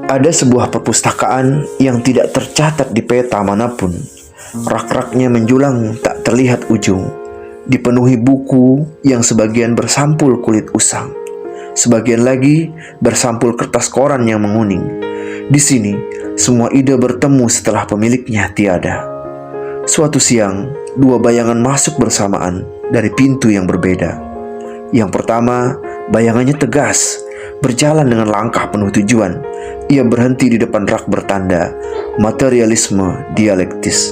Ada sebuah perpustakaan yang tidak tercatat di peta manapun. Rak-raknya menjulang tak terlihat ujung, dipenuhi buku yang sebagian bersampul kulit usang, sebagian lagi bersampul kertas koran yang menguning. Di sini, semua ide bertemu setelah pemiliknya tiada. Suatu siang, dua bayangan masuk bersamaan dari pintu yang berbeda. Yang pertama, bayangannya tegas, berjalan dengan langkah penuh tujuan. Ia berhenti di depan rak bertanda materialisme dialektis.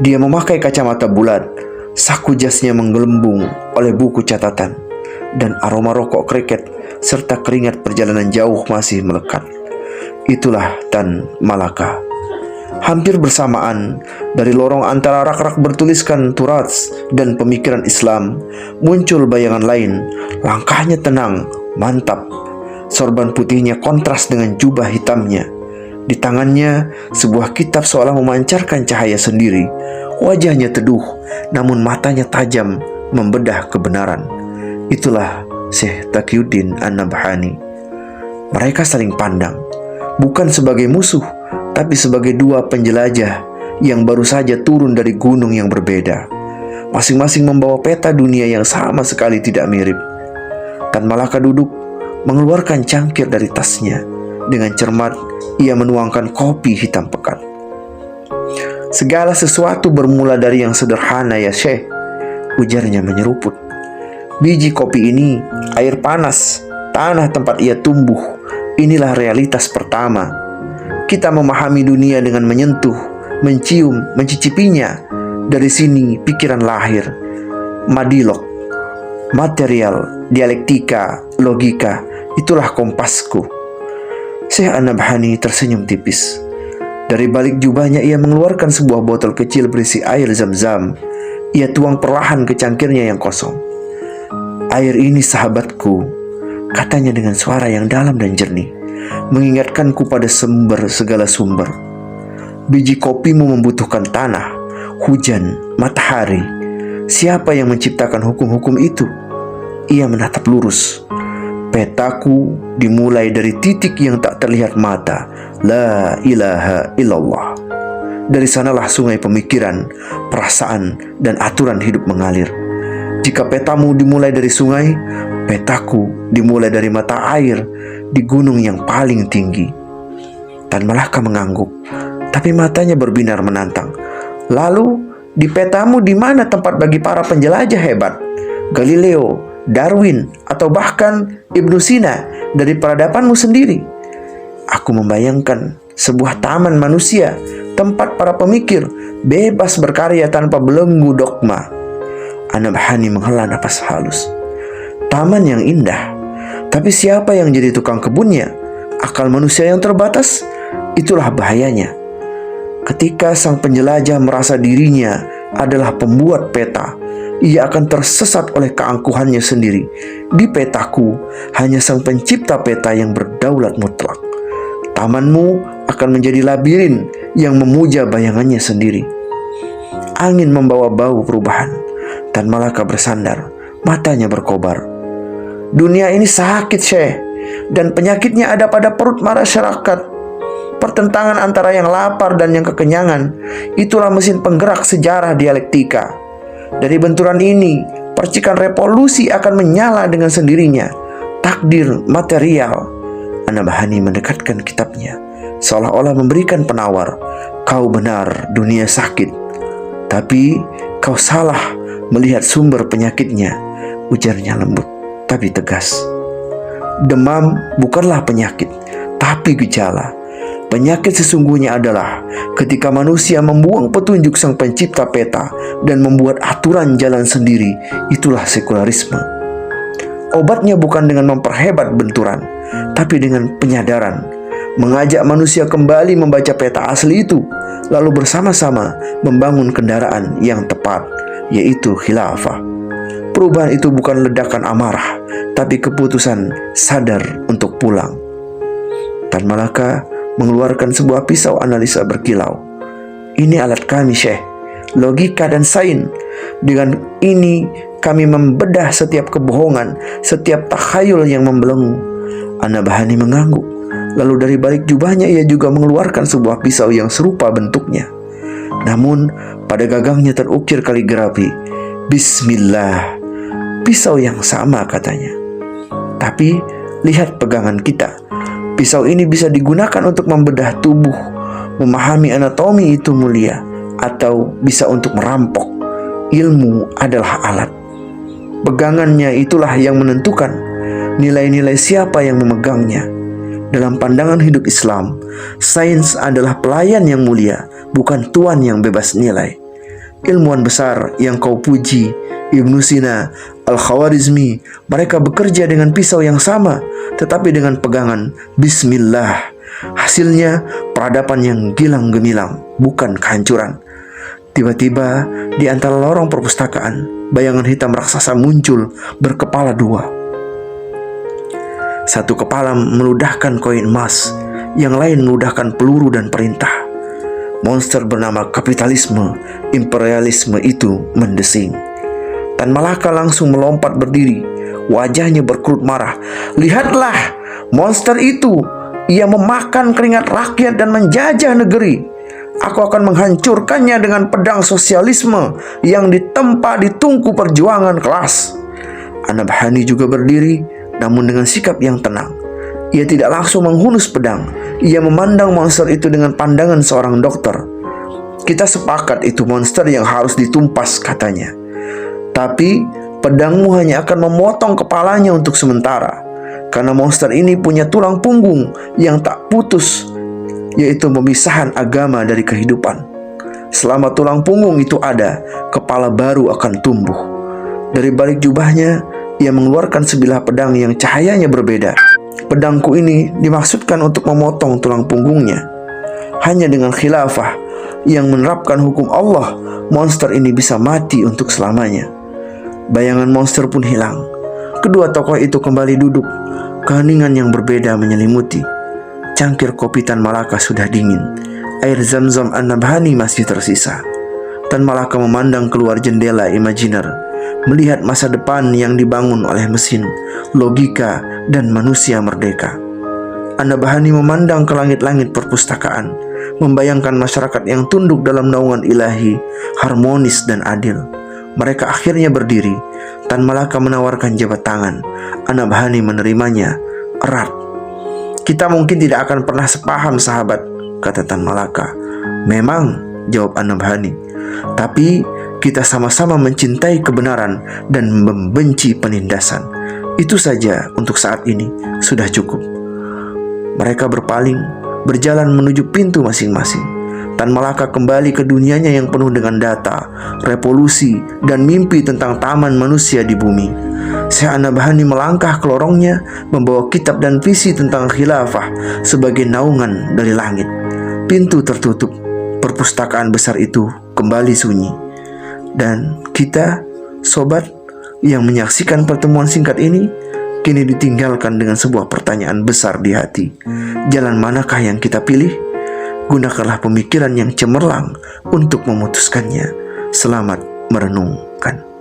Dia memakai kacamata bulat, saku jasnya menggelembung oleh buku catatan, dan aroma rokok kreket serta keringat perjalanan jauh masih melekat. Itulah Tan Malaka. Hampir bersamaan, dari lorong antara rak-rak bertuliskan Turats dan pemikiran Islam, muncul bayangan lain. Langkahnya tenang, mantap. Sorban putihnya kontras dengan jubah hitamnya. Di tangannya, sebuah kitab seolah memancarkan cahaya sendiri. Wajahnya teduh, namun matanya tajam, membedah kebenaran. Itulah Syekh Taqiyuddin An-Nabhani. Mereka saling pandang, bukan sebagai musuh, tapi sebagai dua penjelajah yang baru saja turun dari gunung yang berbeda. Masing-masing membawa peta dunia yang sama sekali tidak mirip. Tan Malaka duduk, mengeluarkan cangkir dari tasnya. Dengan cermat, ia menuangkan kopi hitam pekat. "Segala sesuatu bermula dari yang sederhana ya Syekh," ujarnya menyeruput. "Biji kopi ini, air panas, tanah tempat ia tumbuh, inilah realitas pertama. Kita memahami dunia dengan menyentuh, mencium, mencicipinya. Dari sini pikiran lahir. Madilog, material, dialektika, logika, itulah kompasku." Syekh An-Nabhani tersenyum tipis. Dari balik jubahnya ia mengeluarkan sebuah botol kecil berisi air zam-zam. Ia tuang perlahan ke cangkirnya yang kosong. "Air ini sahabatku," katanya dengan suara yang dalam dan jernih, "mengingatkanku pada sumber segala sumber. Biji kopimu membutuhkan tanah, hujan, matahari. Siapa yang menciptakan hukum-hukum itu?" Ia menatap lurus. "Petaku dimulai dari titik yang tak terlihat mata. La ilaha illallah. Dari sanalah sungai pemikiran, perasaan, dan aturan hidup mengalir. Jika petamu dimulai dari sungai, petaku dimulai dari mata air di gunung yang paling tinggi." Tan Malaka mengangguk, tapi matanya berbinar menantang. "Lalu, di petamu di mana tempat bagi para penjelajah hebat? Galileo, Darwin, atau bahkan Ibnu Sina dari peradabanmu sendiri?" "Aku membayangkan sebuah taman manusia, tempat para pemikir bebas berkarya tanpa belenggu dogma." An-Nabhani menghela napas halus. "Taman yang indah, tapi siapa yang jadi tukang kebunnya? Akal manusia yang terbatas, itulah bahayanya. Ketika sang penjelajah merasa dirinya adalah pembuat peta, ia akan tersesat oleh keangkuhannya sendiri. Di petaku, hanya sang pencipta peta yang berdaulat mutlak. Tamanmu akan menjadi labirin yang memuja bayangannya sendiri." Angin membawa bau perubahan. Tan Malaka bersandar, matanya berkobar. "Dunia ini sakit, Syekh, dan penyakitnya ada pada perut masyarakat. Pertentangan antara yang lapar dan yang kekenyangan, itulah mesin penggerak sejarah dialektika. Dari benturan ini, percikan revolusi akan menyala dengan sendirinya. Takdir material." An-Nabhani mendekatkan kitabnya, seolah-olah memberikan penawar. "Kau benar, dunia sakit. Tapi kau salah melihat sumber penyakitnya," ujarnya lembut tapi tegas. "Demam bukanlah penyakit, tapi gejala. Penyakit sesungguhnya adalah ketika manusia membuang petunjuk sang pencipta peta dan membuat aturan jalan sendiri. Itulah sekularisme. Obatnya bukan dengan memperhebat benturan, tapi dengan penyadaran. Mengajak manusia kembali membaca peta asli itu, lalu bersama-sama membangun kendaraan yang tepat, yaitu khilafah. Perubahan itu bukan ledakan amarah, tapi keputusan sadar untuk pulang." Tan Malaka mengeluarkan sebuah pisau analisa berkilau. "Ini alat kami, Syekh, logika dan sains. Dengan ini kami membedah setiap kebohongan, setiap takhayul yang membelenggu." An-Nabhani mengangguk, Lalu dari balik jubahnya ia juga mengeluarkan sebuah pisau yang serupa bentuknya. Namun pada gagangnya terukir kaligrafi Bismillah. Pisau yang sama katanya. Tapi lihat pegangan kita. Pisau ini bisa digunakan untuk membedah tubuh, memahami anatomi itu mulia, atau bisa untuk merampok. Ilmu adalah alat. Pegangannya itulah yang menentukan nilai-nilai siapa yang memegangnya. Dalam pandangan hidup Islam, sains adalah pelayan yang mulia, bukan tuan yang bebas nilai. Ilmuwan besar yang kau puji, Ibnu Sina, Al-Khawarizmi, mereka bekerja dengan pisau yang sama, tetapi dengan pegangan Bismillah. Hasilnya peradaban yang gilang gemilang, bukan kehancuran. Tiba-tiba di antara lorong perpustakaan, bayangan hitam raksasa muncul berkepala dua. Satu kepala meludahkan koin emas, yang lain meludahkan peluru dan perintah. Monster bernama kapitalisme, imperialisme itu mendesing. Tan Malaka langsung melompat berdiri, wajahnya berkerut marah. Lihatlah, monster itu, ia memakan keringat rakyat dan menjajah negeri. Aku akan menghancurkannya dengan pedang sosialisme yang ditempa di tungku perjuangan kelas. An-Nabhani juga berdiri, namun dengan sikap yang tenang. Ia tidak langsung menghunus pedang. Ia memandang monster itu dengan pandangan seorang dokter. Kita sepakat itu monster yang harus ditumpas, katanya. Tapi pedangmu hanya akan memotong kepalanya untuk sementara. Karena monster ini punya tulang punggung yang tak putus, yaitu pemisahan agama dari kehidupan. Selama tulang punggung itu ada, kepala baru akan tumbuh. Dari balik jubahnya, ia mengeluarkan sebilah pedang yang cahayanya berbeda. Pedangku ini dimaksudkan untuk memotong tulang punggungnya. Hanya dengan khilafah yang menerapkan hukum Allah, monster ini bisa mati untuk selamanya. Bayangan monster pun hilang. Kedua tokoh itu kembali duduk. Keheningan yang berbeda menyelimuti. Cangkir kopi Tan Malaka sudah dingin. Air zam-zam An-Nabhani masih tersisa. Tan Malaka memandang keluar jendela imajiner, melihat masa depan yang dibangun oleh mesin, logika, dan manusia merdeka. An-Nabhani memandang ke langit-langit perpustakaan, membayangkan masyarakat yang tunduk dalam naungan ilahi, harmonis dan adil. Mereka akhirnya berdiri. Tan Malaka menawarkan jabat tangan. An-Nabhani menerimanya erat. Kita mungkin tidak akan pernah sepaham, sahabat, kata Tan Malaka. Memang, jawab An-Nabhani. Tapi kita sama-sama mencintai kebenaran dan membenci penindasan. Itu saja untuk saat ini sudah cukup. Mereka berpaling, berjalan menuju pintu masing-masing. Tan Malaka kembali ke dunianya yang penuh dengan data, revolusi, dan mimpi tentang taman manusia di bumi. Syekh An-Nabhani melangkah ke lorongnya, membawa kitab dan visi tentang khilafah sebagai naungan dari langit. Pintu tertutup, perpustakaan besar itu kembali sunyi. Dan kita, sobat, yang menyaksikan pertemuan singkat ini, kini ditinggalkan dengan sebuah pertanyaan besar di hati. Jalan manakah yang kita pilih? Gunakanlah pemikiran yang cemerlang untuk memutuskannya. Selamat merenungkan.